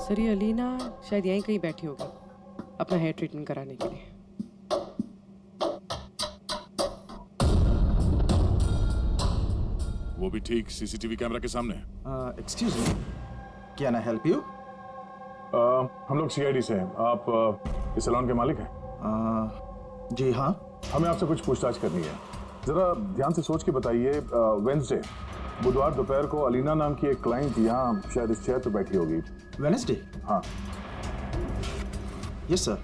Sir ये अलीना शायद यहीं कहीं बैठी होगी अपना हेयर ट्रीटमेंट कराने के लिए। वो भी ठीक सीसीटीवी कैमरा के सामने। Excuse me, can I help you? हम लोग सीआईडी से हैं। आप इस सैलून के मालिक हैं? जी हाँ। हमें आपसे कुछ पूछताछ करनी है। जरा ध्यान से सोच के बताइए। वेंसडे बुधवार दोपहर को अलीना नाम की एक क्लाइंट यहाँ शायद इस चेयर पे बैठी होगी। वेडनेसडे? हाँ। यस सर,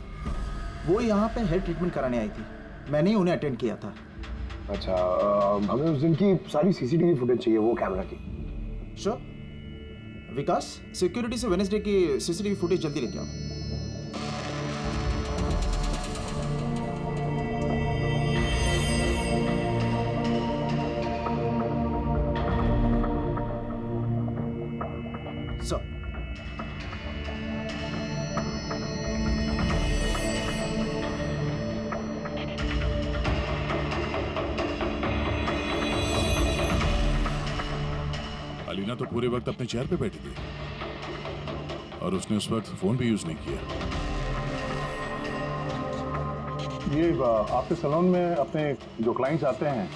वो यहाँ पे हेयर ट्रीटमेंट कराने आई थी, मैंने ही उन्हें अटेंड किया था। अच्छा, हमें उस दिन की सारी सीसीटीवी फुटेज चाहिए, वो कैमरा की। श्योर। विकास, सिक्योरिटी से वेडनेसडे की सीसीटीवी फुटेज जल्दी लेके आओ। सर, अलीना तो पूरे वक्त अपने चेयर पे बैठी थी और उसने उस वक्त फोन भी यूज नहीं किया। ये आपके सैलून में अपने जो क्लाइंट्स आते हैं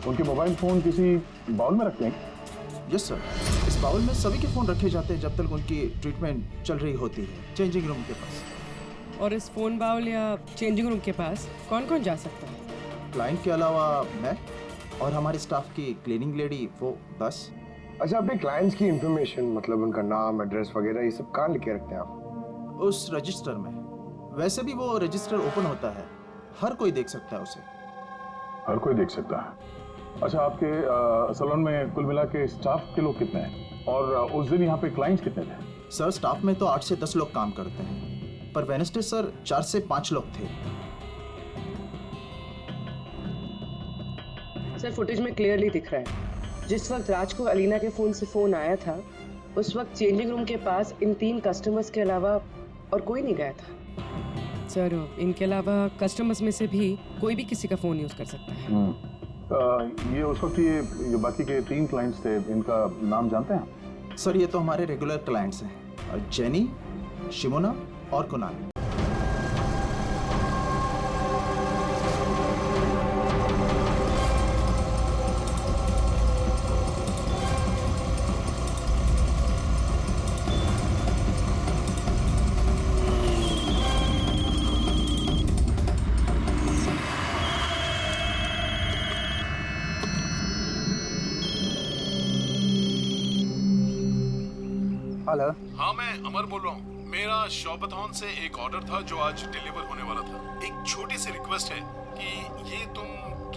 उनके मोबाइल फोन किसी बाउल में रखते हैं? यस सर, इस बाउल में सभी के फोन रखे जाते हैं जब तक उनकी ट्रीटमेंट चल रही होती है, चेंजिंग रूम के पास। और इस फोन बाउल या चेंजिंग रूम के पास कौन कौन जा सकता है? क्लाइंट के अलावा मैं और हमारे स्टाफ की क्लीनिंग लेडी, वो बस। अच्छा, अपने क्लाइंट्स की इंफॉर्मेशन, मतलब उनका नाम, एड्रेस वगैरह, ये सब कहाँ लिखे रखते हैं आप? उस रजिस्टर में। वैसे भी वो रजिस्टर ओपन होता है, हर कोई देख सकता है उसे। हर कोई देख सकता है। अच्छा, आपके सैलून में कुल मिला के स्टाफ के लोग कितने हैं और उस दिन यहाँ पे क्लाइंट्स कितने थे? सर, स्टाफ में तो 8 से 10 लोग काम करते हैं, पर वेडनेसडे सर 4 से 5 लोग थे। सर फुटेज में क्लियरली दिख रहा है जिस वक्त राज को अलीना के फोन से फोन आया था उस वक्त चेंजिंग रूम के पास इन 3 कस्टमर्स के अलावा और कोई नहीं गया था। सर इनके अलावा कस्टमर्स में से भी कोई भी किसी का फोन यूज कर सकता है। ये उस वक्त ये जो बाकी के 3 क्लाइंट्स थे, इनका नाम जानते हैं? सर, ये तो हमारे रेगुलर क्लाइंट्स हैं, जेनी, शिमोना और कुणाल। हेलो। हाँ, मैं अमर बोल रहा हूँ। मेरा शॉपथॉन से एक ऑर्डर था जो आज डिलीवर होने वाला था। एक छोटी सी रिक्वेस्ट है कि ये तुम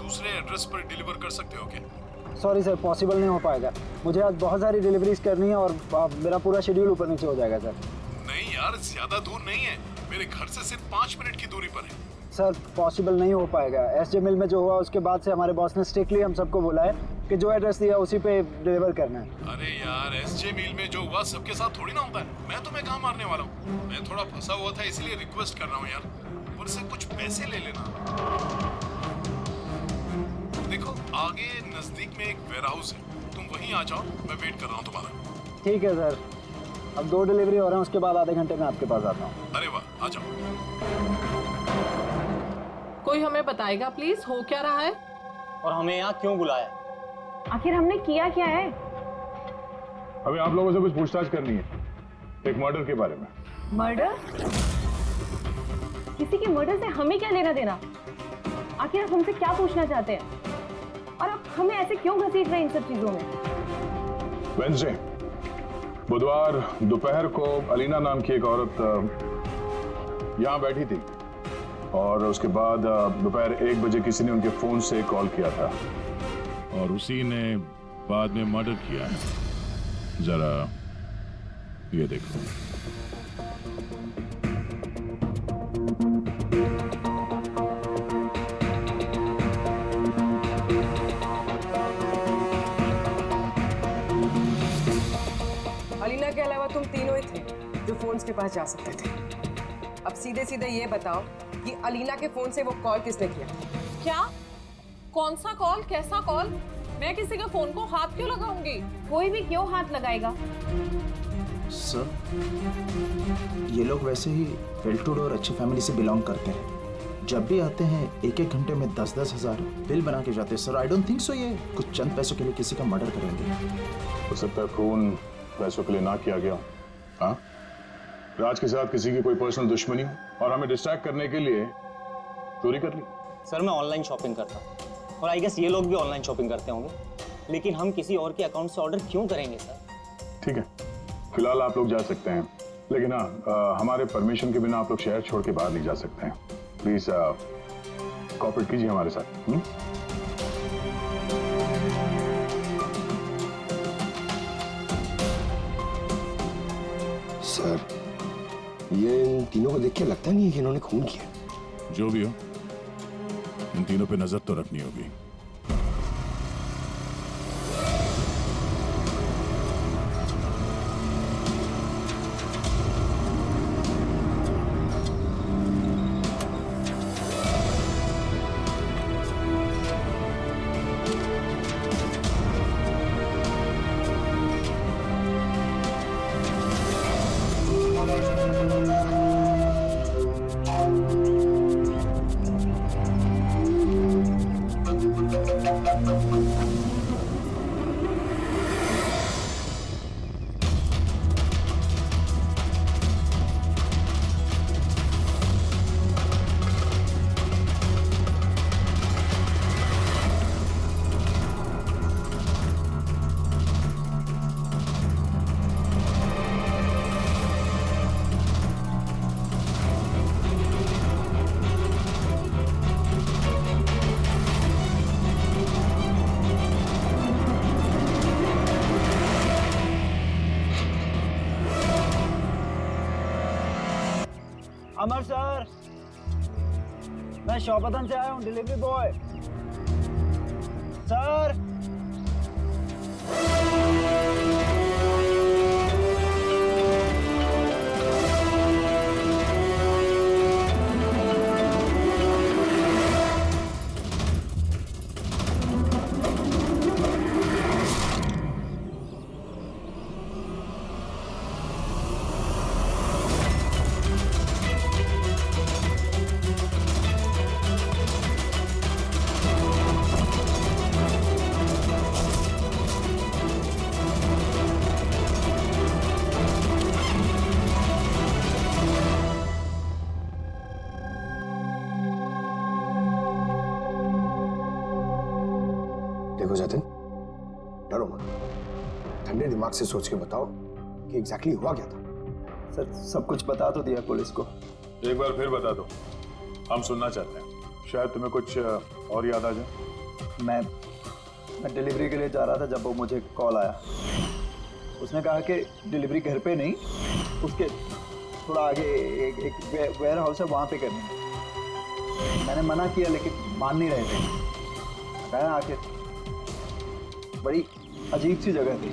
दूसरे एड्रेस पर डिलीवर कर सकते हो क्या? सॉरी सर, पॉसिबल नहीं हो पाएगा। मुझे आज बहुत सारी डिलीवरीज करनी है और मेरा पूरा शेड्यूल ऊपर नीचे हो जाएगा सर। नहीं यार, ज्यादा दूर नहीं है, मेरे घर से सिर्फ 5 मिनट की दूरी पर है। सर पॉसिबल नहीं हो पाएगा। एसजे मिल में जो हुआ उसके बाद से हमारे बॉस ने स्ट्रिक्टली हम सबको बोला है कि जो एड्रेस दिया उसी पे डिलीवर करना है। अरे यार, एसजे मिल में जो हुआ सबके साथ थोड़ी ना होता है। मैं तुम्हें कहाँ मारने वाला हूँ। मैं थोड़ा फंसा हुआ था इसलिए रिक्वेस्ट कर रहा हूँ यार, मुझसे कुछ पैसे ले लेना। देखो आगे नजदीक में एक वेयर हाउस है, तुम वहीं आ जाओ, मैं वेट कर रहा हूँ तुम्हारा। ठीक है सर, अब 2 डिलीवरी हो रहे हैं, उसके बाद आधे घंटे में आपके पास आता हूँ। अरे वाह, आ जाओ। कोई हमें बताएगा प्लीज, हो क्या रहा है और हमें यहाँ क्यों बुलाया? आखिर हमने किया क्या है? हमें आप लोगों से कुछ पूछताछ करनी है, एक मर्डर के बारे में। मर्डर? किसी के मर्डर से हमें क्या लेना देना? आखिर आप हमसे क्या पूछना चाहते हैं और आप हमें ऐसे क्यों घसीट रहे हैं इन सब चीजों में? वेडनेसडे बुधवार दोपहर को अलीना नाम की एक औरत यहाँ बैठी थी और उसके बाद दोपहर 1 बजे किसी ने उनके फोन से कॉल किया था और उसी ने बाद में मर्डर किया है। जरा ये देखो। अलीना के अलावा तुम तीनों ही थे जो फोन्स के पास जा सकते थे। अब सीधे सीधे ये बताओ कि अलीना के फोन से वो कॉल किसने किया? क्या? कौन सा कॉल? कैसा कॉल? मैं किसी के फोन को हाथ क्यों लगाऊंगी? कोई भी क्यों हाथ लगाएगा? सर, ये लोग वैसे ही वेल टू डू और अच्छी फैमिली से बिलोंग करते हैं। जब भी आते हैं 1-1 घंटे में 10-10 हज़ार बिल बना के जाते हैं। Sir, I don't think so ये कुछ चंद पैसों के लिए किसी का मर्डर करेंगे। हो सकता है खून पैसों के लिए ना किया गया हो। हाँ, राज के साथ किसी की कोई पर्सनल दुश्मनी हो और हमें डिस्ट्रैक्ट करने के लिए चोरी कर ली। सर, मैं ऑनलाइन शॉपिंग करता हूँ और आई गेस ये लोग भी ऑनलाइन शॉपिंग करते होंगे, लेकिन हम किसी और के अकाउंट से ऑर्डर क्यों करेंगे सर? ठीक है, फिलहाल आप लोग जा सकते हैं, लेकिन हाँ, हमारे परमिशन के बिना आप लोग शहर छोड़ के बाहर नहीं जा सकते हैं। प्लीज कोऑपरेट कीजिए हमारे साथ। सर, ये इन तीनों को देख के लगता नहीं है कि इन्होंने खून किया। जो भी हो, इन तीनों पे नजर तो रखनी होगी। अमर सर, मैं शौपतन से आया हूँ, डिलीवरी बॉय। सर, देखो जतिन, डरो मत, ठंडे दिमाग से सोच के बताओ कि एग्जैक्टली हुआ क्या था। सर सब कुछ बता तो दिया पुलिस को। एक बार फिर बता दो, हम सुनना चाहते हैं। शायद तुम्हें कुछ और याद आ जाए। मैं डिलीवरी के लिए जा रहा था जब वो मुझे कॉल आया। उसने कहा कि डिलीवरी घर पे नहीं, उसके थोड़ा आगे एक वेयर हाउस है, वहाँ पे करनी है। मैंने मना किया लेकिन मान नहीं रहे थे। बताया आखिर बड़ी अजीब सी जगह थी,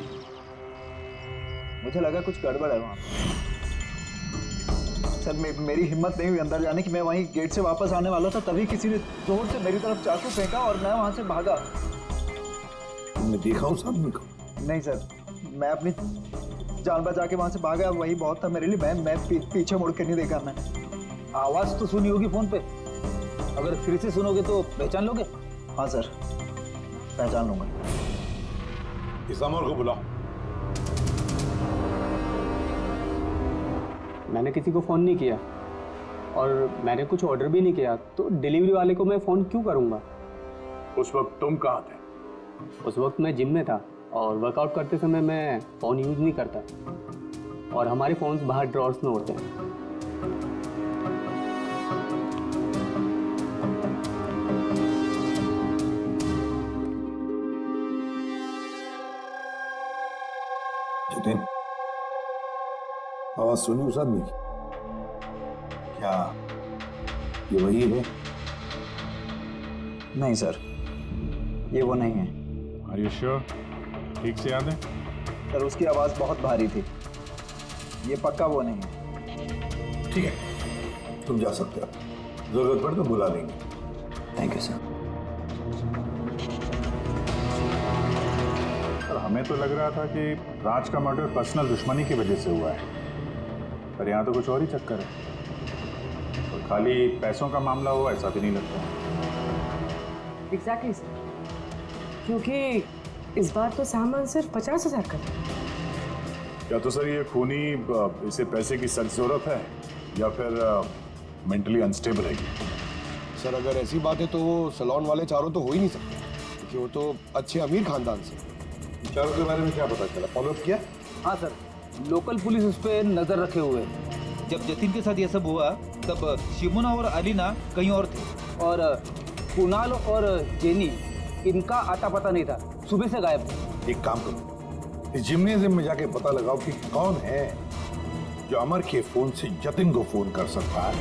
मुझे लगा कुछ गड़बड़ है वहाँ। सर मेरी हिम्मत नहीं हुई अंदर जाने की। मैं वहीं गेट से वापस आने वाला था, तभी किसी ने जोर से मेरी तरफ चाकू फेंका और मैं वहाँ से भागा। तुमने देखा उस आदमी को? नहीं सर, मैं अपनी जान बचा के वहाँ से भागा, वही बहुत था मेरे लिए। मैं पीछे मुड़ के नहीं देखा। मैं आवाज़ तो सुनी होगी फ़ोन पे, अगर फिर से सुनोगे तो पहचान लोगे? हाँ सर, पहचान लूँगा। इस अमर को बुलाओ। मैंने किसी को फ़ोन नहीं किया और मैंने कुछ ऑर्डर भी नहीं किया, तो डिलीवरी वाले को मैं फ़ोन क्यों करूँगा? उस वक्त तुम कहाँ थे? उस वक्त मैं जिम में था और वर्कआउट करते समय मैं फ़ोन यूज़ नहीं करता और हमारे फ़ोन्स बाहर ड्रॉर्स में होते हैं। जतिन, आवाज सुनी उस आदमी की? क्या ये वही है? नहीं सर, ये वो नहीं है। Are you sure? ठीक से याद है? सर उसकी आवाज़ बहुत भारी थी, ये पक्का वो नहीं है। ठीक है, तुम जा सकते हो, जरूरत पड़े तो बुला लेंगे। Thank you sir. हमें तो लग रहा था कि राज का मर्डर पर्सनल दुश्मनी की वजह से हुआ है, पर यहाँ तो कुछ और ही चक्कर है। और खाली पैसों का मामला हुआ ऐसा भी नहीं लगता। एग्जैक्टली सर, क्योंकि इस बार तो सामान सिर्फ 50,000 का था। या तो सर ये खूनी इसे पैसे की सख्त जरूरत है या फिर मेंटली अनस्टेबल है। सर अगर ऐसी बात है तो वो सैलून वाले चारों तो हो ही नहीं सकते, क्योंकि वो तो अच्छे अमीर खानदान से। चारों के बारे में क्या पता चला? फॉलोअप किया? हाँ सर, लोकल पुलिस उस पर नजर रखे हुए है। जब जतिन के साथ ये सब हुआ तब शिमुना और अलीना कहीं और थे, और कुणाल और जेनी, इनका आता पता नहीं था, सुबह से गायब थे। एक काम करो, इस जिम्नेजियम में जाके पता लगाओ कि कौन है जो अमर के फोन से जतिन को फोन कर सकता है,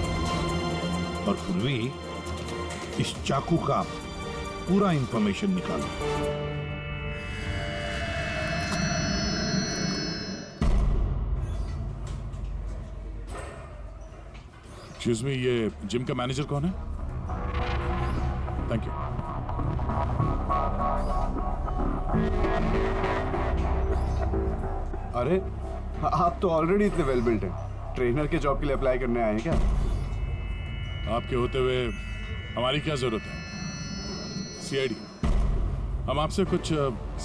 और पूर्वी इस चाकू का पूरा इंफॉर्मेशन निकालो। एक्सक्यूज मी, ये जिम का मैनेजर कौन है? Thank you. अरे आप तो ऑलरेडी इतने वेल बिल्ट हैं, ट्रेनर के जॉब के लिए अप्लाई करने आए हैं क्या? आपके होते हुए हमारी क्या जरूरत है? सीआईडी, हम आपसे कुछ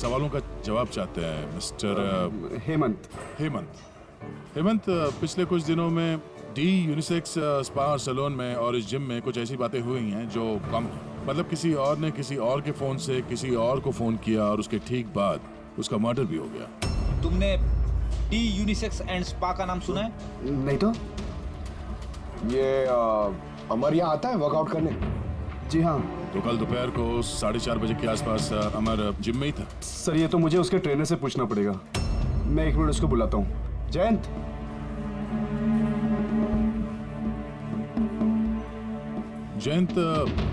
सवालों का जवाब चाहते हैं मिस्टर हेमंत, पिछले कुछ दिनों में डी यूनिसेक्स स्पा और सैलून में और इस जिम में कुछ ऐसी बातें हुई हैं जो कम है। मतलब किसी और ने किसी और के फोन से किसी और को फोन किया और उसके ठीक बाद उसका मर्डर भी हो गया। तुमने डी यूनिसेक्स एंड स्पा का नाम सुना है? नहीं तो। ये अमर यहाँ आता है वर्कआउट करने? जी हाँ। तो कल दोपहर को 4:30 बजे के आसपास अमर जिम में ही था। सर ये तो मुझे उसके ट्रेनर से पूछना पड़ेगा, मैं 1 मिनट उसको बुलाता हूँ। जयंत,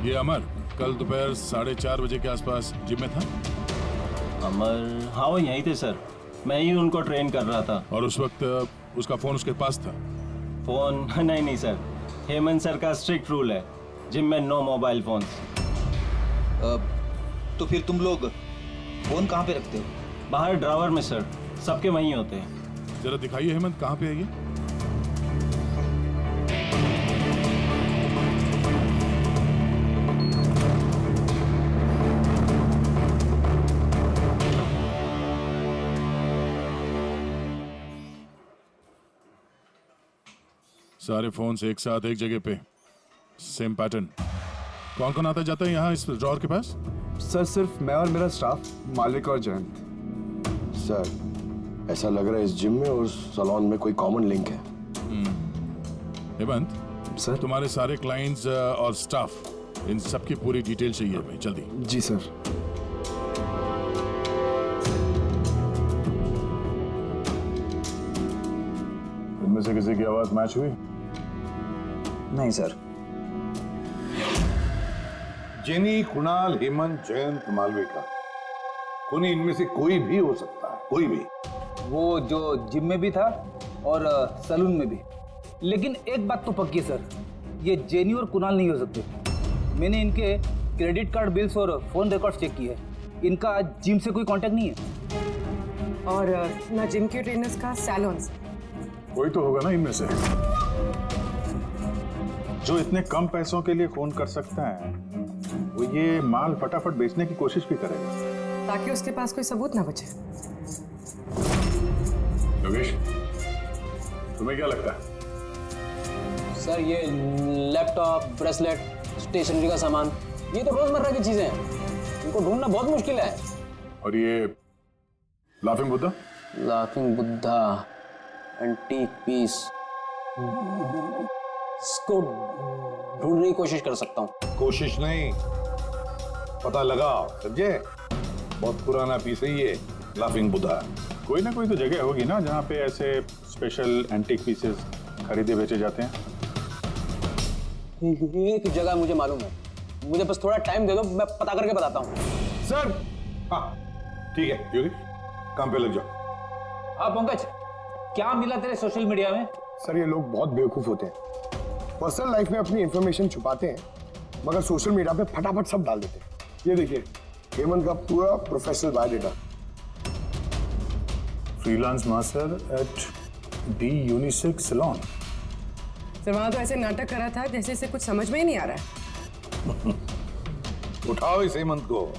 ये अमर कल दोपहर 4:30 बजे के आसपास जिम में था? अमर, हाँ वो यहीं थे सर, मैं ही उनको ट्रेन कर रहा था। और उस वक्त उसका फोन उसके पास था? फोन नहीं सर, हेमंत सर का स्ट्रिक्ट रूल है, जिम में नो मोबाइल फोन। तो फिर तुम लोग फोन कहाँ पे रखते हो? बाहर ड्रावर में सर, सबके वहीं होते हैं। जरा दिखाइए हेमंत, कहाँ पे है ये? सारे फोन्स एक साथ एक जगह पे, सेम पैटर्न। कौन कौन आता जाता है यहाँ इस ड्रॉअर के पास? सर सिर्फ मैं और मेरा स्टाफ, मालिक और जयंत। सर ऐसा लग रहा है इस जिम में और सैलून में कोई कॉमन लिंक है। हेमंत सर, तुम्हारे सारे क्लाइंट्स और स्टाफ, इन सब की पूरी डिटेल चाहिए हमें, जल्दी। जी सर। इनमें से किसी की आवाज मैच हुई? नहीं सर। जेनी, कुणाल, हेमंत, जयंत, मालविका, खूनी इनमें से कोई भी हो सकता है, कोई भी। वो जो जिम में भी था और सैलून में भी। लेकिन एक बात तो पक्की सर, ये जेनी और कुणाल नहीं हो सकते। मैंने इनके क्रेडिट कार्ड बिल्स और फोन रिकॉर्ड्स चेक किए, इनका जिम से कोई कांटेक्ट नहीं है। और ना जिम के ट्रेनर्स का सैलून से। कोई तो होगा ना इनमें से जो इतने कम पैसों के लिए फोन कर सकता है, वो ये माल फटाफट बेचने की कोशिश भी करेगा ताकि उसके पास कोई सबूत ना बचे। योगेश, तुम्हें क्या लगता है? सर ये लैपटॉप, ब्रेसलेट, स्टेशनरी का सामान, ये तो रोजमर्रा की चीजें हैं, इनको ढूंढना बहुत मुश्किल है। और ये laughing Buddha? Laughing Buddha, antique piece, इसको ढूंढने की कोशिश कर सकता हूँ। कोशिश नहीं, पता लगाओ, समझे? बहुत पुराना पीस है ये लाफिंग बुद्धा। कोई ना कोई तो जगह होगी ना जहाँ पे ऐसे स्पेशल एंटीक पीसेस खरीदे बेचे जाते हैं। एक जगह मुझे मालूम है, मुझे बस थोड़ा टाइम दे दो, मैं पता करके बताता हूँ। सर, हाँ ठीक है योगी, काम पे लग जाओ। हाँ पंकज, क्या मिला तेरे सोशल मीडिया में? सर ये लोग बहुत बेवकूफ होते हैं, पर्सनल लाइफ में अपनी इंफॉर्मेशन छुपाते हैं मगर सोशल मीडिया पे फटाफट सब डाल देते हैं। ये देखिए हेमंत का पूरा professional biodata. Freelance master at the unisex salon. Sir वहाँ तो ऐसे नाटक करा था जैसे इसे कुछ समझ में ही नहीं आ रहा है। उठाओ इस हेमंत को।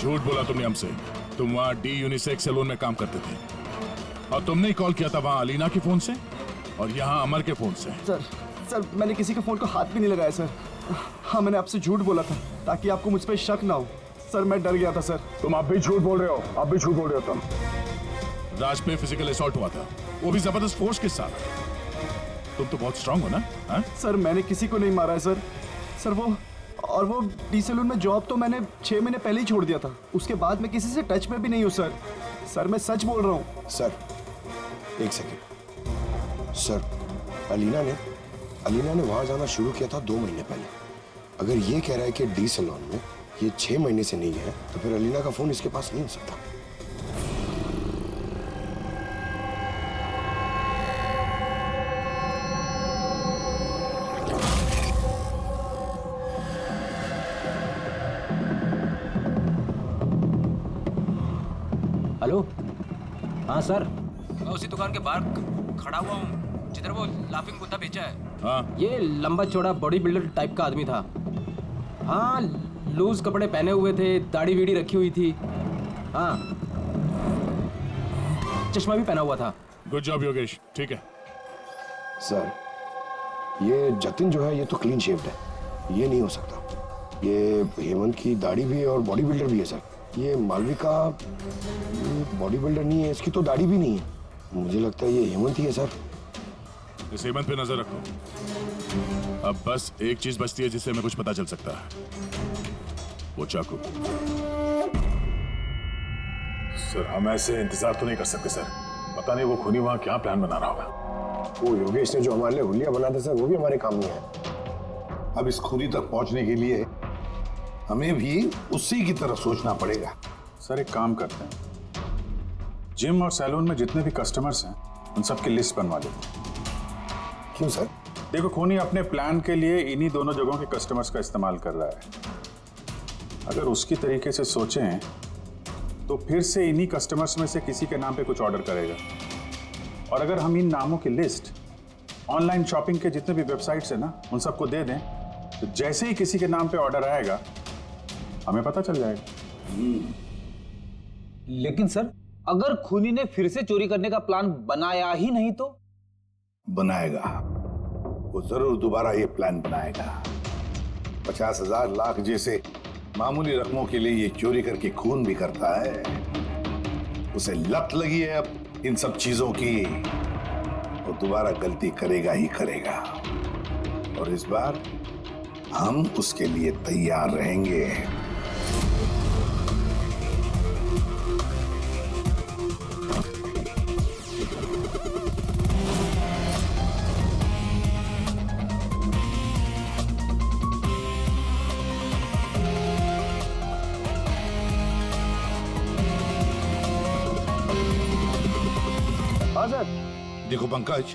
झूठ बोला तुमने हमसे। तुम वहाँ डी यूनिसेक्स सैलून में काम करते थे और तुमने ही कॉल किया था वहाँ अलीना के फोन से और यहाँ अमर के फोन से। सर मैंने किसी के फोन को हाथ भी नहीं लगाया सर। हाँ मैंने आपसे झूठ बोला था ताकि आपको मुझ पर शक ना हो। सर मैं डर गया था सर। तुम अब भी झूठ बोल रहे हो, अब भी झूठ बोल रहे हो तुम। राज पे फिजिकल असॉल्ट हुआ था, वो भी जबरदस्त फोर्स के साथ। तुम तो बहुत स्ट्रांग हो ना? हा? सर मैंने किसी को नहीं मारा है सर। सर वो डी सैलून में जॉब तो मैंने 6 महीने पहले ही छोड़ दिया था। उसके बाद मैं किसी से टच में भी नहीं हूँ सर। सर मैं सच बोल रहा हूँ। सर एक सेकेंड सर, अलीना ने वहां जाना शुरू किया था 2 महीने पहले। अगर ये कह रहा है कि डी सैलून में ये 6 महीने से नहीं है तो फिर अलीना का फोन इसके पास नहीं हो सकता। हेलो, हाँ सर, मैं उसी दुकान के बाहर खड़ा हुआ हूँ जिधर वो लाफिंग बुद्धा बेचा है। हाँ। ये लंबा चौड़ा बॉडी बिल्डर टाइप का आदमी था। हाँ, लूज कपड़े पहने हुए थे, दाढ़ी वीड़ी रखी हुई थी। हाँ, चश्मा भी पहना हुआ था। गुड जॉब योगेश, ठीक है। सर ये जतिन जो है ये तो क्लीन शेव्ड है, ये नहीं हो सकता। ये हेमंत की दाढ़ी भी है और बॉडी बिल्डर भी है सर। ये मालविका बॉडी बिल्डर नहीं है, इसकी तो दाढ़ी भी नहीं है। मुझे लगता है ये हेमंत ही है सर। इस हेमंत पे नजर रखो। अब बस एक चीज बचती है जिससे हमें कुछ पता चल सकता है, वो चाकू। सर हम ऐसे इंतजार तो नहीं कर सकते सर। पता नहीं वो खूनी वहां क्या प्लान बना रहा होगा। वो योगेश ने जो हमारे लिए हुलिया बना था सर, वो भी हमारे काम में है। अब इस खूनी तक पहुंचने के लिए हमें भी उसी की तरह सोचना पड़ेगा। सर एक काम करते हैं, जिम और सैलून में जितने भी कस्टमर्स हैं उन सबकी लिस्ट बनवा लेते हैं। क्यों सर? देखो खूनी अपने प्लान के लिए इन्हीं दोनों जगहों के कस्टमर्स का इस्तेमाल कर रहा है। अगर उसकी तरीके से सोचें तो फिर से इन्हीं कस्टमर्स में से किसी के नाम पे कुछ ऑर्डर करेगा। और अगर हम इन नामों की लिस्ट ऑनलाइन शॉपिंग के जितने भी वेबसाइट्स हैं ना उन सबको दे दें तो जैसे ही किसी के नाम पे ऑर्डर आएगा हमें पता चल जाएगा। लेकिन सर अगर खूनी ने फिर से चोरी करने का प्लान बनाया ही नहीं तो? बनाएगा, वो जरूर दोबारा ये प्लान बनाएगा। 50,000 लाख जैसे मामूली रकमों के लिए ये चोरी करके खून भी करता है। उसे लत लगी है अब इन सब चीजों की। वो दोबारा गलती करेगा ही करेगा और इस बार हम उसके लिए तैयार रहेंगे। देखो पंकज,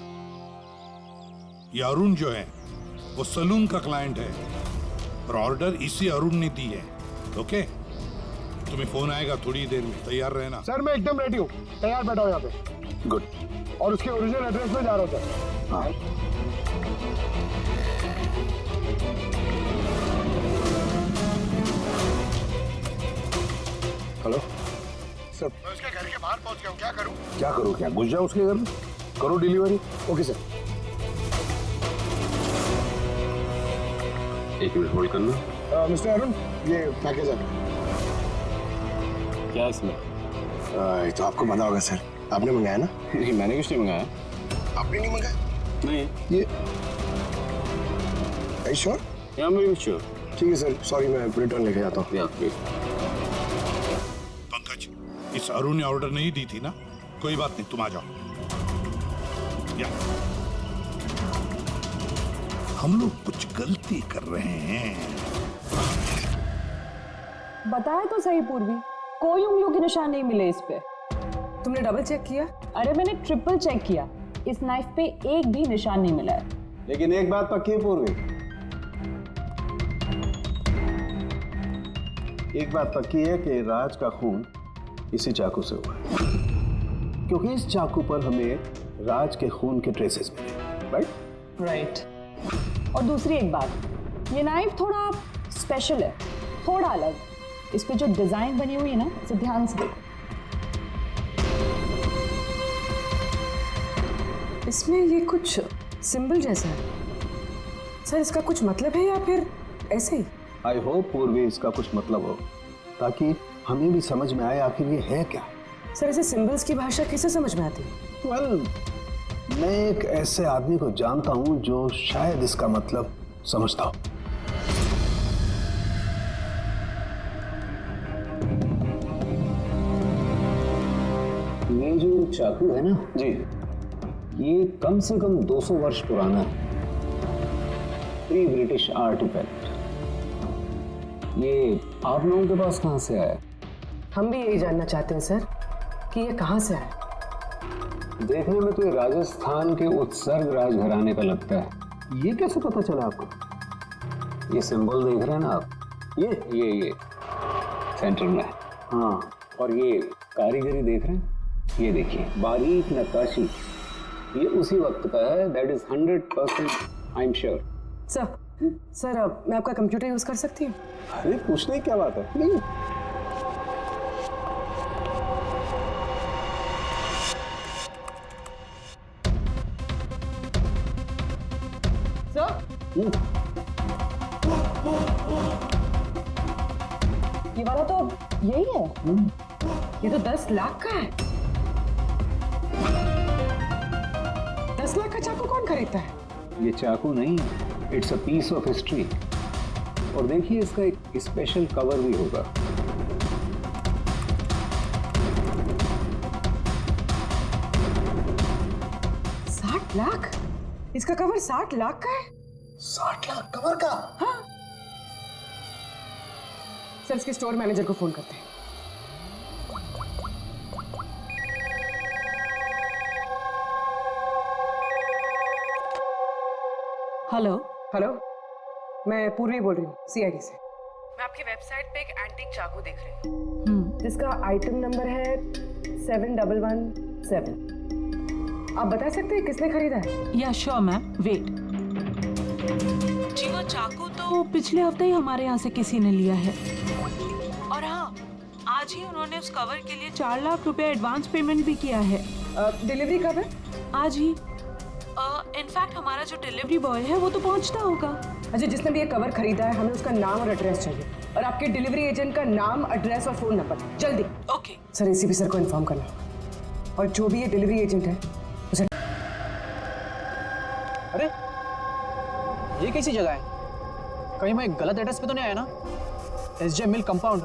ये अरुण जो है वो सलून का क्लाइंट है और ऑर्डर इसी अरुण ने दी है। ओके, तुम्हें फोन आएगा थोड़ी देर में, तैयार रहना। सर मैं एकदम रेडी हूँ, तैयार बैठा हूँ यहाँ पे। गुड। और उसके ओरिजिनल एड्रेस पे जा रहा हूँ सर। हाँ। Hello WhatsApp. मैं उसके घर के बाहर पहुंच गया हूँ, क्या करूँ? क्या करो, क्या घुस जाओ उसके घर में, करो डिलीवरी। Okay sir. एक मिनट होल्ड करना। मिस्टर अरुण, ये पैकेज है। क्या इसमें? ये तो आपको पता होगा सर, आपने मंगाया ना? नहीं, मैंने कुछ नहीं मंगाया। आपने नहीं मंगाया? नहीं। ये श्योर? या मैं श्योर। ठीक है सर, सॉरी, मैं रिटर्न लेके जाता हूँ। पंकज, इस अरुण ने ऑर्डर नहीं दी थी ना? कोई बात नहीं, तुम आ जाओ। या हम लोग कुछ गलती कर रहे हैं। बताया तो सही पूर्वी, कोई उंगलियों के निशान नहीं मिले इस पे। तुमने डबल चेक किया? अरे मैंने ट्रिपल चेक किया, इस नाइफ पे एक भी निशान नहीं मिला है। लेकिन एक बात पक्की है पूर्वी, एक बात पक्की है कि राज का खून इसी चाकू से हुआ है, क्योंकि इस चाकू पर हमें राज के खून के ट्रेसेस मिले। राइट? और दूसरी एक बात, ये नाइफ थोड़ा स्पेशल है, थोड़ा अलग। इस पे जो डिजाइन बनी हुई है ना, इसे ध्यान से देखो। इसमें ये कुछ सिंबल जैसा है सर, इसका कुछ मतलब है या फिर ऐसे ही? आई होप पूर्वी इसका कुछ मतलब हो, ताकि हमें भी समझ में आए आखिर ये है क्या। सर, ऐसे सिंबल्स की भाषा किसे समझ में आती है? वेल, मैं एक ऐसे आदमी को जानता हूं जो शायद इसका मतलब समझता हो। ये जो चाकू है ना जी, ये कम से कम 200 वर्ष पुराना है, प्री ब्रिटिश आर्टिफैक्ट। ये आप लोगों के पास कहाँ से आया? हम भी यही जानना चाहते हैं सर कि ये कहाँ से आया। देखने में तो ये राजस्थान के उत्सर्ग राजघराने का लगता है। ये कैसे पता चला आपको? ये सिंबल देख रहे हैं ना आप, ये सेंटर में है। हाँ, और ये कारीगरी देख रहे हैं, ये देखिए बारीक नक्काशी, ये उसी वक्त का है। That is 100% I am sure. Sir अब मैं आपका कंप्यूटर यूज कर सकती हूँ? अरे पूछने की क्या बात है। नहीं। ये वाला तो यही है। ये तो 10 लाख का है। 10 लाख का चाकू कौन खरीदता है? ये चाकू नहीं है, it's a piece of history. और देखिए इसका एक स्पेशल कवर भी होगा। लाख? इसका कवर 60 लाख का है? 60 लाख कवर का? हाँ। सर, इसके स्टोर मैनेजर को फोन करते हैं। हेलो हेलो, मैं पूर्वी बोल रही हूँ सीआईडी से। मैं आपकी वेबसाइट पे एक एंटीक चाकू देख रही हूँ जिसका आइटम नंबर है 7117। आप बता सकते हैं किसने खरीदा है? या श्योर मैम, वेट। जी वो चाकू तो पिछले हफ्ते ही हमारे यहाँ से किसी ने लिया है। और हाँ, आज ही उन्होंने उस कवर के लिए 4 लाख रुपए एडवांस पेमेंट भी किया है। डिलीवरी कब है? आज ही। इनफैक्ट हमारा जो डिलीवरी बॉय है वो तो पहुँचता होगा। अच्छा, जिसने भी ये कवर खरीदा है हमें उसका नाम और एड्रेस चाहिए, और आपके डिलीवरी एजेंट का नाम, एड्रेस और फोन नंबर, जल्दी। ओके सर, एसीपी सर को इन्फॉर्म करना, और जो भी ये डिलीवरी एजेंट है उसे। अरे ये कैसी जगह है? कहीं मैं गलत एड्रेस पे तो नहीं आया ना? SJ मिल कंपाउंड,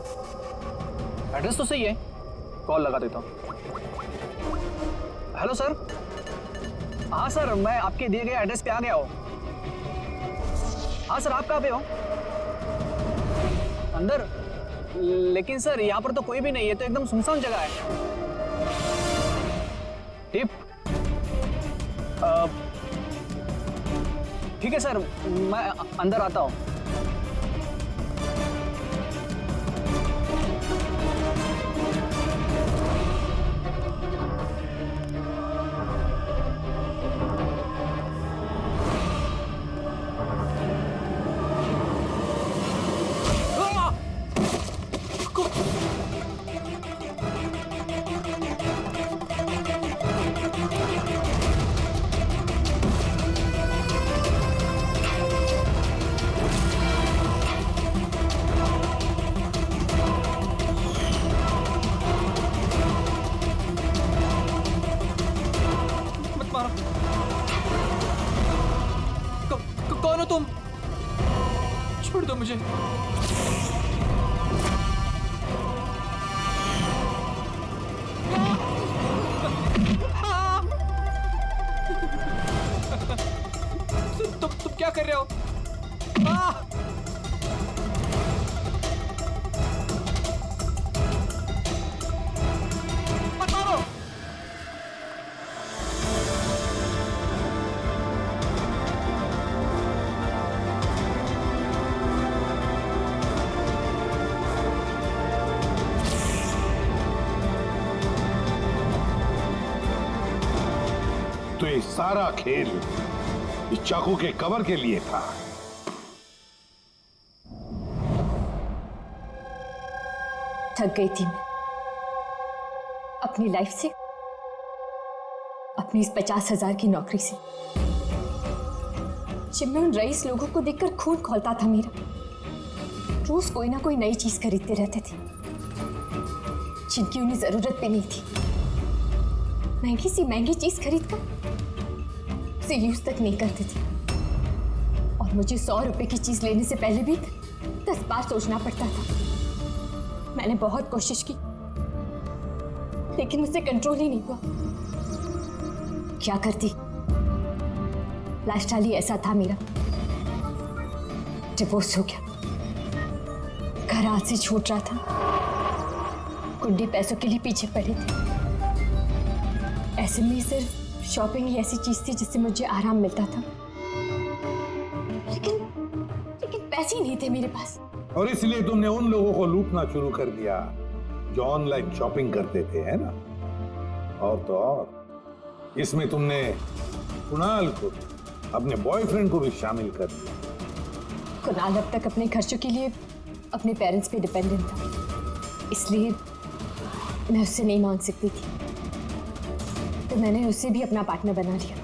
एड्रेस तो सही है। कॉल लगा देता हूँ। Hello sir. हाँ सर, मैं आपके दिए गए एड्रेस पे आ गया हूँ। हाँ सर, आप कहाँ पे हो? अंदर? लेकिन सर यहाँ पर तो कोई भी नहीं है, तो एकदम सुनसान जगह है। टिप? ठीक है सर, मैं अंदर आता हूँ। मुझे। तुम क्या कर रहे हो? मत मारो। तो ये सारा खेल इस चाकू के कवर के लिए था। थक गई थी मैं अपनी लाइफ से, अपनी इस 50,000 की नौकरी से। जब मैं उन रईस लोगों को देखकर खून खौलता था मेरा, रोज कोई ना कोई नई चीज खरीदते रहते थे जिनकी उन्हें जरूरत भी नहीं थी। महंगी सी महंगी चीज खरीदकर उसे यूज तक नहीं करते थे, और मुझे 100 रुपए की चीज लेने से पहले भी 10 बार सोचना पड़ता था। मैंने बहुत कोशिश की, लेकिन मुझसे कंट्रोल ही नहीं हुआ। क्या करती? लाइफस्टाइल ही ऐसा था मेरा। डिवोर्स हो गया, घर हाथ से छूट रहा था, कुंडी पैसों के लिए पीछे पड़े थे। ऐसे में सिर्फ शॉपिंग ही ऐसी चीज थी जिससे मुझे आराम मिलता था, लेकिन पैसे ही नहीं थे मेरे पास। और इसलिए तुमने उन लोगों को लूटना शुरू कर दिया जो ऑनलाइन शॉपिंग करते थे, है ना? और तो और इसमें तुमने कुणाल को, अपने बॉयफ्रेंड को भी शामिल कर दिया। कुणाल अब तक अपने खर्चों के लिए अपने पेरेंट्स पे डिपेंडेंट था, इसलिए मैं उससे नहीं मांग सकती थी। तो मैंने उसे भी अपना पार्टनर बना लिया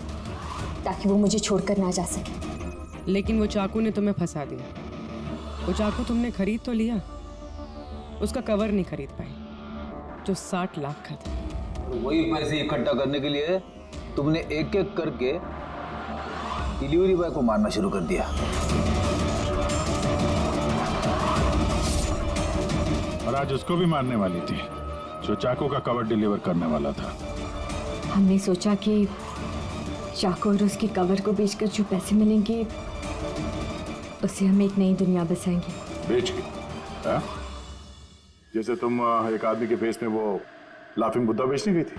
ताकि वो मुझे छोड़कर ना जा सके। लेकिन वो चाकू ने तुम्हें फंसा दिया। वो चाकू तुमने खरीद तो लिया, उसका कवर नहीं खरीद पाई जो 60 लाख का था। वही पैसे इकट्ठा करने के लिए तुमने एक एक करके डिलीवरी बॉय को मारना शुरू कर दिया। और आज उसको भी मारने वाली थी जो चाकू का कवर डिलीवर करने वाला था। हमने सोचा कि चाकू और उसके कवर को बेचकर जो पैसे मिलेंगे उससे हम एक नई दुनिया बसाएंगे। बेच के? हाँ? जैसे तुम एक आदमी के फेस में वो लाफिंग बुद्धा बेचने गई थी।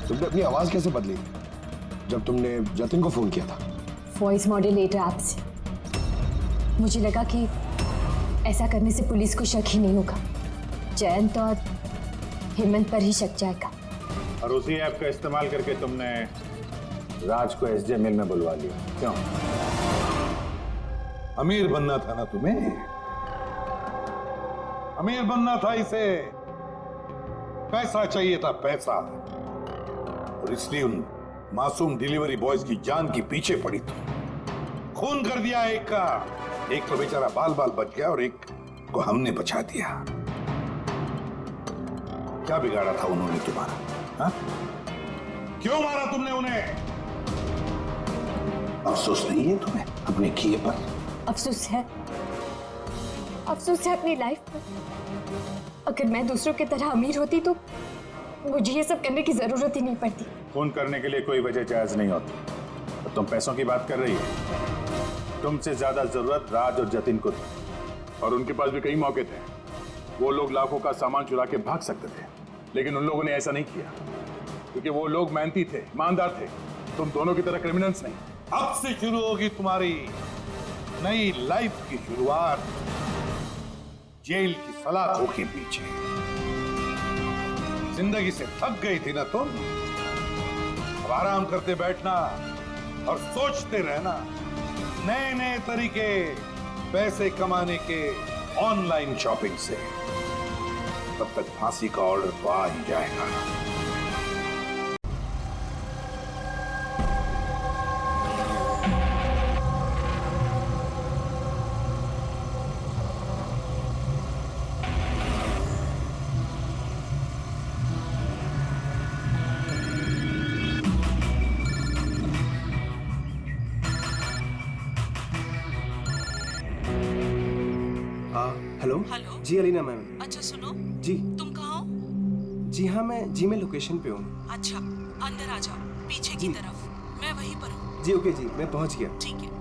तुमने अपनी आवाज कैसे बदली जब तुमने जतिन को फोन किया था? वॉइस मॉड्यूलेटर ऐप से। मुझे लगा कि ऐसा करने से पुलिस को शक ही नहीं होगा, जयंत और हेमंत पर ही शक जाएगा। और उसी ऐप का इस्तेमाल करके तुमने राज को एसजे मिल में बुलवा लिया। क्यों? अमीर बनना था ना तुम्हें? अमीर बनना था इसे, पैसा चाहिए था, पैसा। और इसलिए उन मासूम डिलीवरी बॉयज की जान के पीछे पड़ी तुम। खून कर दिया एक का, एक तो बेचारा बाल बाल बच गया और एक को हमने बचा दिया। क्या बिगाड़ा था उन्होंने तुम्हारा? हा? क्यों मारा तुमने उन्हें? अफसोस नहीं है तुम्हें अपने किए पर? अफसोस है अपनी लाइफ पर। अगर मैं दूसरों की तरह अमीर होती तो मुझे ये सब करने की जरूरत ही नहीं पड़ती। खून करने के लिए कोई वजह जायज नहीं होती। तो तुम पैसों की बात कर रही हो। तुमसे ज्यादा जरूरत राज और जतिन को थी, और उनके पास भी कई मौके थे। वो लोग लाखों का सामान चुरा के भाग सकते थे, लेकिन उन लोगों ने ऐसा नहीं किया क्योंकि वो लोग मेहनती थे, ईमानदार थे। तुम दोनों की तरह क्रिमिनल्स नहीं। अब से शुरू होगी तुम्हारी नई लाइफ की शुरुआत जेल की सलाखों के पीछे। जिंदगी से थक गई थी ना तुम? अब आराम करते बैठना और सोचते रहना नए नए तरीके पैसे कमाने के ऑनलाइन शॉपिंग से। तब तक फांसी का ऑर्डर तो आ ही जाएगा। हेलो। हेलो। जी अलीना मैम। अच्छा सुनो। जी। तुम कहाँ हो? जी हाँ, मैं लोकेशन पे हूँ। अच्छा अंदर आ जाओ, पीछे की तरफ, मैं वहीं पर हूँ। जी ओके जी, मैं पहुँच गया। ठीक है।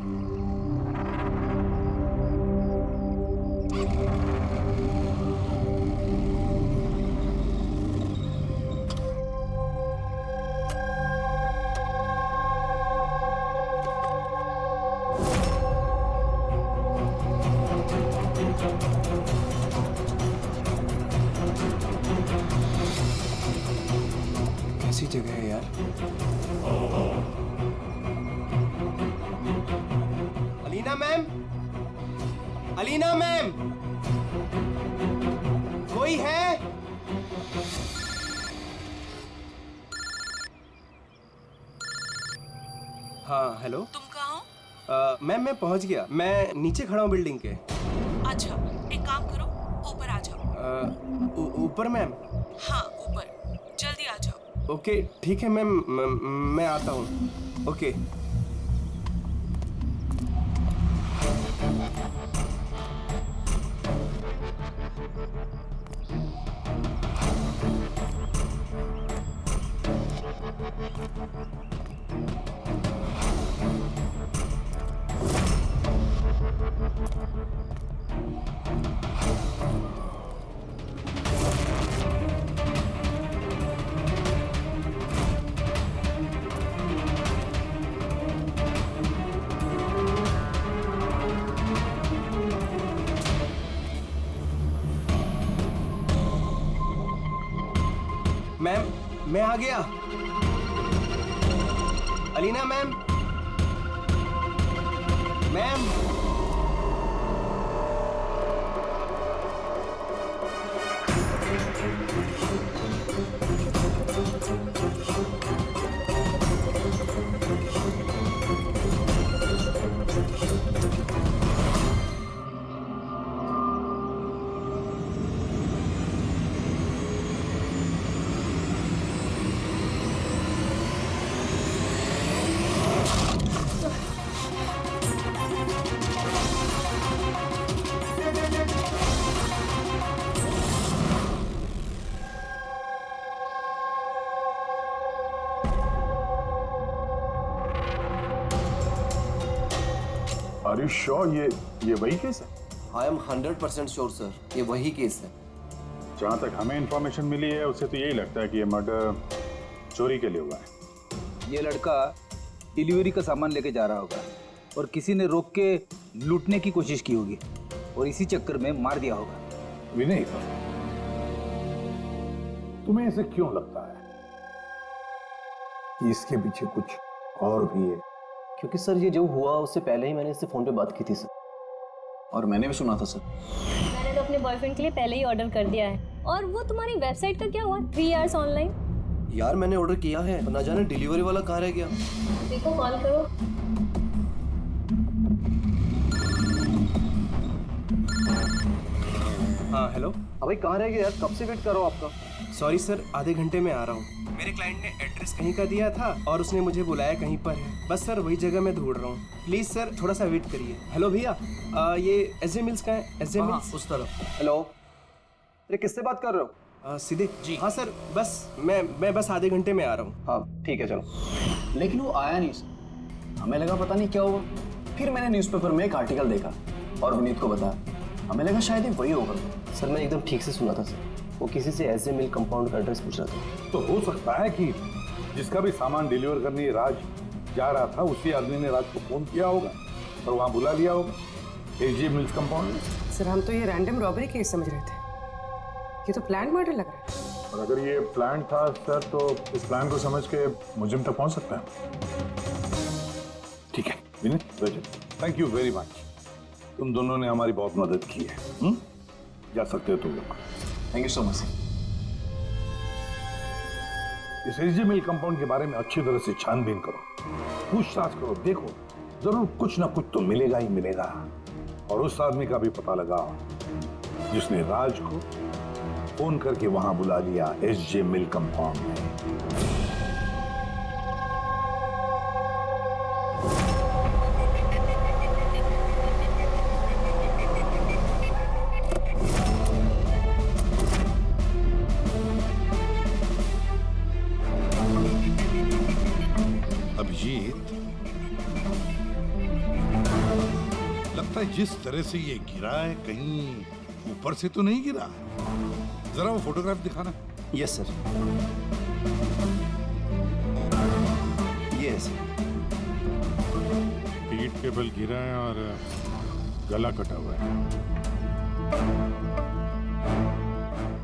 कैसी जगह है यार। अलीना मैम, अलीना मैम, कोई है? हाँ हेलो। तुम कहाँ हो? मैम मैं पहुंच गया, मैं नीचे खड़ा हूँ बिल्डिंग के। अच्छा एक काम करो, ऊपर आ जाओ। ऊपर मैम? हाँ ऊपर, जल्दी आ जाओ। ओके ठीक है मैम, मैं आता हूँ। ओके। मैम मैं आ गया। Alina ma'am, ma'am. Are you sure ये वही केस है? आई एम 100% श्योर सर, ये वही केस है। जहाँ तक हमें इंफॉर्मेशन मिली है उससे तो यही लगता है कि ये मर्डर चोरी के लिए हुआ है। ये लड़का डिलीवरी का सामान लेके जा रहा होगा और किसी ने रोक के लूटने की कोशिश की होगी और इसी चक्कर में मार दिया होगा। विनय, तुम्हें ऐसे क्यों लगता है कि इसके पीछे कुछ और भी है? क्योंकि सर ये जो हुआ उससे पहले ही मैंने इससे फोन पे बात की थी सर, और मैंने भी सुना था सर। मैंने तो अपने बॉयफ्रेंड के लिए पहले ही ऑर्डर कर दिया है। और वो तुम्हारी वेबसाइट का क्या हुआ? 3 आवर्स ऑनलाइन। यार मैंने ऑर्डर किया है, ना जाने डिलीवरी वाला कहाँ रह गया। देखो कॉल करो। हाँ हेलो। अभी कहाँ रह गया यार, कब से वेट कर रहा हूँ आपका। सॉरी सर, आधे घंटे में आ रहा हूँ। मेरे क्लाइंट ने एड्रेस कहीं का दिया था और उसने मुझे बुलाया कहीं पर है। बस सर वही जगह मैं ढूंढ रहा हूँ, प्लीज सर थोड़ा सा वेट करिए। हेलो भैया, ये एसजे मिल्स का है? एसजे मिल्स उस तरफ। हेलो, अरे किससे बात कर रहे हो? सीधे जी। हाँ सर, बस मैं बस आधे घंटे में आ रहा हूँ। हाँ ठीक है चलो। लेकिन वो आया नहीं सर, हमें लगा पता नहीं क्या हुआ। फिर मैंने न्यूज़पेपर में एक आर्टिकल देखा और विनीत को बताया, हमें लगा शायद ये वही होगा। सर मैं एकदम ठीक से सुना था सर, वो किसी से एसजे मिल कंपाउंड का एड्रेस पूछ रहा था। तो हो सकता है कि जिसका भी सामान डिलीवर करने राज जा रहा था उसी आदमी ने राज को फोन किया होगा और वहां बुला लिया होगा एसजे मिल्स कंपाउंड में। सर हम तो ये रैंडम रॉबरी केस समझ रहे थे, ये तो प्लान मर्डर लग रहा है। और अगर ये प्लान था सर तो इस प्लान को समझ के मुजिम तक पहुंच सकता है। ठीक है Vineet, thank you very much, तुम दोनों ने हमारी बहुत मदद की है। जा सकते हो तुम लोग। Thank you so much. इस एसजे मिल कंपाउंड के बारे में अच्छी तरह से छानबीन करो, पूछताछ करो, देखो जरूर कुछ ना कुछ तो मिलेगा ही मिलेगा। और उस आदमी का भी पता लगाओ जिसने राज को फोन करके वहां बुला लिया एसजे मिल कंपाउंड में। अरे जिस तरह से ये गिरा है, कहीं ऊपर से तो नहीं गिरा? जरा वो फोटोग्राफ दिखाना। Yes sir. ये सर। पीठ के बल गिरा है और गला कटा हुआ है।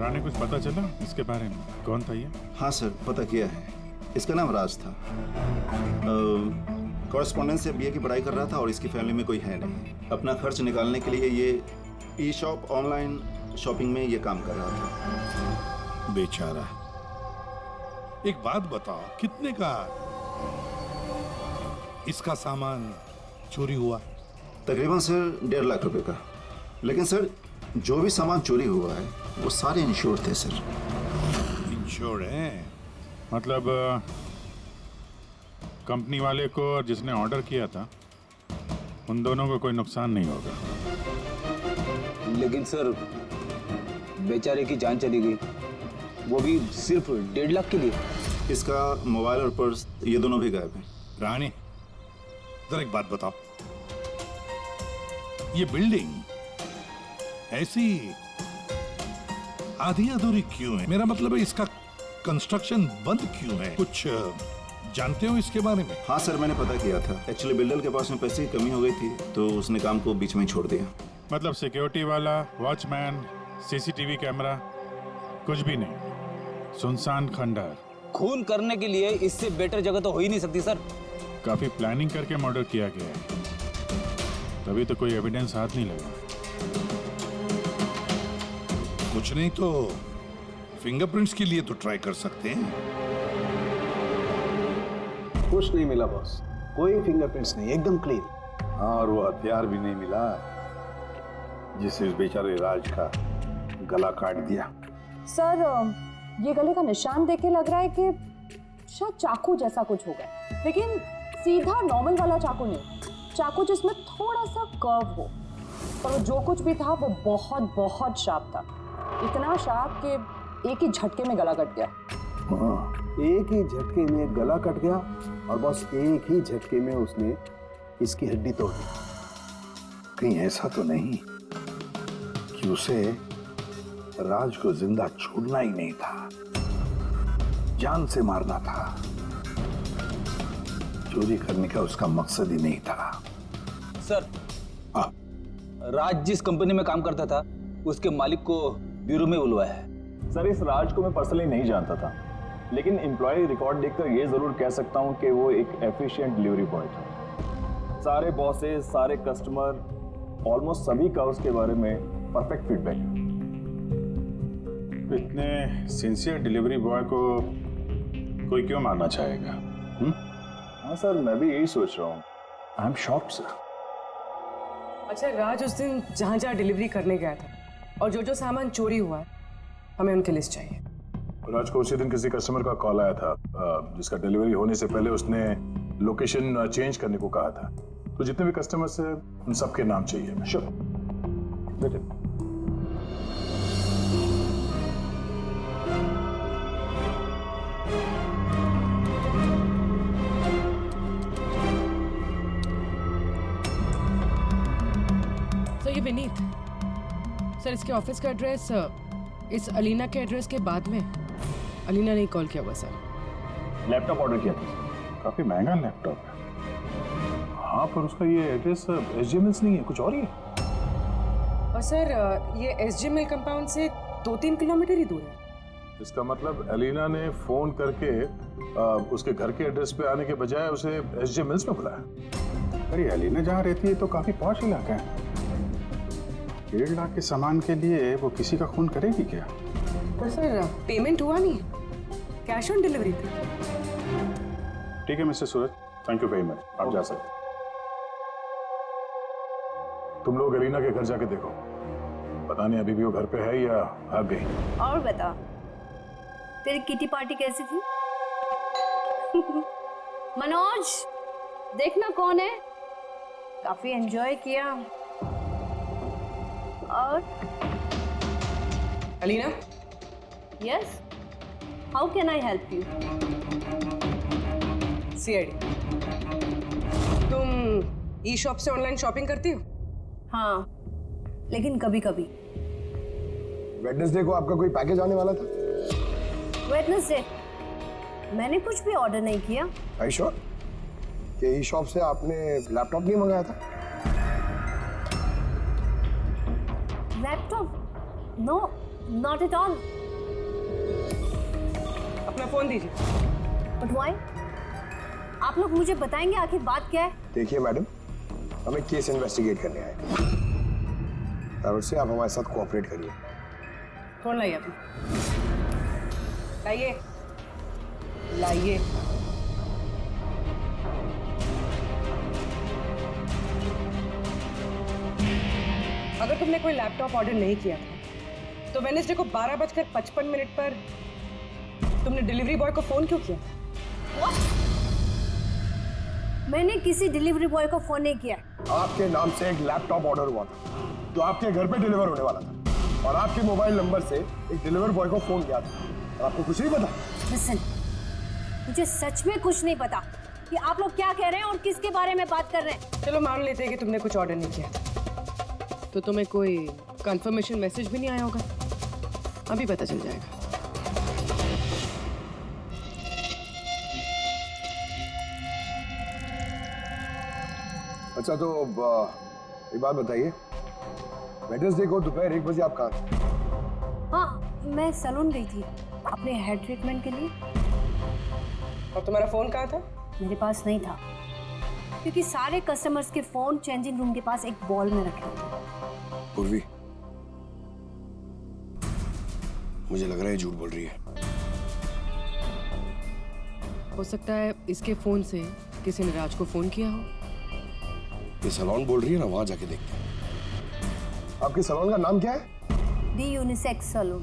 रानी, कुछ पता चला इसके बारे में? कौन था ये? हाँ सर, पता किया है। इसका नाम राज था। कॉरेस्पॉन्डेंस से बीए की पढ़ाई कर रहा था और इसकी फैमिली में कोई है नहीं। अपना खर्च निकालने के लिए ये ई शॉप ऑनलाइन शॉपिंग में ये काम कर रहा था। बेचारा। एक बात बताओ, कितने का इसका सामान चोरी हुआ? तकरीबन सर 1.5 लाख रुपए का। लेकिन सर, जो भी सामान चोरी हुआ है वो सारे इंश्योर्ड थे सर। इंश्योर्ड है? मतलब कंपनी वाले को और जिसने ऑर्डर किया था, उन दोनों को कोई नुकसान नहीं होगा। लेकिन सर, बेचारे की जान चली गई, वो भी सिर्फ 1.5 लाख के लिए। इसका मोबाइल और पर्स ये दोनों भी गायब हैं। रानी, जरा एक बात बताओ, ये बिल्डिंग ऐसी आधी अधूरी क्यों है? मेरा मतलब है, इसका कंस्ट्रक्शन बंद क्यों है? कुछ जानते हो इसके बारे में? हाँ सर, मैंने पता किया था। एक्चुअली बिल्डर के पास में पैसे की कमी हो गई थी, तो उसने काम को बीच में छोड़ दिया। मतलब सिक्योरिटी वाला, वॉचमैन, सीसीटीवी कैमरा, कुछ भी नहीं, सुनसान खंडहर। खून करने के लिए इससे बेटर जगह तो हो ही नहीं सकती सर। काफी प्लानिंग करके मर्डर किया गया है, तभी तो कोई एविडेंस हाथ नहीं लगा। कुछ नहीं तो फिंगरप्रिंट्स के लिए तो ट्राई कर सकते हैं। कुछ नहीं मिला बॉस, कोई फिंगरप्रिंट्स नहीं, एकदम क्लीन। हाँ, और वो हथियार भी नहीं मिला जिससे उस बेचारे राज का गला काट दिया। सर, ये गले का निशान देख के लग रहा है कि शायद चाकू जैसा कुछ होगा, लेकिन सीधा नॉर्मल वाला चाकू नहीं, चाकू जिसमें थोड़ा सा कर्व हो। पर जो कुछ भी था वो बहुत बहुत शार्प था, इतना शार्प कि एक ही झटके में गला कट गया। हाँ, एक ही झटके में गला कट गया और बस एक ही झटके में उसने इसकी हड्डी तोड़ दी। कहीं ऐसा तो नहीं कि उसे राज को जिंदा छोड़ना ही नहीं था, जान से मारना था? चोरी करने का उसका मकसद ही नहीं था। सर, राज जिस कंपनी में काम करता था, उसके मालिक को ब्यूरो में बुलवाया है। सर, इस राज को मैं पर्सनली नहीं जानता था, लेकिन एम्प्लॉय रिकॉर्ड देखकर ये जरूर कह सकता हूँ कि वो एक एफिशिएंट डिलीवरी बॉय था। सारे बॉसेस, सारे कस्टमर, ऑलमोस्ट सभी का उसके बारे में परफेक्ट फीडबैक है। इतने सिंसियर डिलीवरी बॉय को कोई क्यों मारना चाहेगा? हाँ सर, मैं भी यही सोच रहा हूँ। I am shocked sir. अच्छा, राज उस दिन जहाँ जहाँ डिलीवरी करने गया था और जो जो सामान चोरी हुआ, हमें उनकी लिस्ट चाहिए। राज को उसी दिन किसी कस्टमर का कॉल आया था जिसका डिलीवरी होने से पहले उसने लोकेशन चेंज करने को कहा था। तो जितने भी कस्टमर्स हैं उन सबके नाम चाहिए। श्योर, बेटे। सर, ये विनीत सर, इसके ऑफिस का एड्रेस इस अलीना के एड्रेस के बाद में। अलीना ने कॉल किया हुआ सर। लैपटॉप ऑर्डर किया था। काफी महंगा लैपटॉप है। हाँ, पर उसका ये एड्रेस एसजे मिल्स नहीं है, कुछ और ही है। और सर, ये एसजे मिल कंपाउंड से 2-3 किलोमीटर ही दूर है। इसका मतलब अलीना ने फोन करके उसके घर के एड्रेस पे आने के बजाय उसे एसजे मिल्स में बुलाया। अरे अलीना जहाँ रहती है तो काफी पॉश इलाका है। 1.5 लाख के सामान के लिए वो किसी का खून करेगी क्या? पर सर, पेमेंट हुआ नहीं, कैश ऑन डिलीवरी थी। ठीक है mister Suraj, thank you very much, आप जा सकते। तुम लोग अलीना के घर जाके देखो, पता नहीं अभी भी वो घर पे है या भाग गई। और बता, तेरी किटी पार्टी कैसी थी? मनोज, देखना कौन है, काफी एंजॉय किया। और Alina? Yes, how can I help you? CID, तुम ई शॉप से ऑनलाइन शॉपिंग करती हो? हाँ, लेकिन कभी कभी। वेडनेसडे को आपका कोई पैकेज आने वाला था? वेडनेसडे? मैंने कुछ भी ऑर्डर नहीं किया। आई श्योर कि ई शॉप से आपने लैपटॉप नहीं मंगाया था? Laptop? No, not at all. अपना फोन दीजिए। But why? आप लोग मुझे बताएंगे आखिर बात क्या है? देखिए मैडम, हमें केस इन्वेस्टिगेट करने आए और से आप हमारे साथ कोऑपरेट करिए। फोन लाइए अपना, लाइए लाइए। अगर तुमने कोई लैपटॉप ऑर्डर नहीं किया था तो वेडनेसडे को 12:55 पर तुमने डिलीवरी बॉय को फोन क्यों किया? मैंने किसी डिलीवरी बॉय को फोन नहीं किया। आपके नाम से एक लैपटॉप ऑर्डर हुआ था जो आपके घर पे डिलीवर होने वाला था और आपके मोबाइल नंबर से एक डिलीवर बॉय को फोन किया था और आपको कुछ नहीं पता? लिसन, मुझे सच में कुछ नहीं पता कि आप लोग क्या कह रहे हैं और किसके बारे में बात कर रहे हैं। चलो मान लेते हैं कि तुमने कुछ ऑर्डर नहीं किया तो तुम्हें कोई कंफर्मेशन मैसेज भी नहीं आया होगा। अभी पता चल जाएगा। अच्छा तो एक बात बताइए, वेडनेसडे को दोपहर 1 बजे आप कहाँ थे? हाँ, मैं सैलून गई थी अपने हेयर ट्रीटमेंट के लिए। और तुम्हारा फोन कहाँ था? मेरे पास नहीं था क्योंकि सारे कस्टमर्स के फोन चेंजिंग रूम के पास एक बॉल में रखे थे। पूर्वी, मुझे लग रहा है झूठ बोल रही है। हो सकता है इसके फोन से किसी ने राज को फोन किया हो। ये सैलून बोल रही है ना, वहां जाके देखते हैं। आपके सैलून का नाम क्या है? दी यूनिसेक्स सैलून।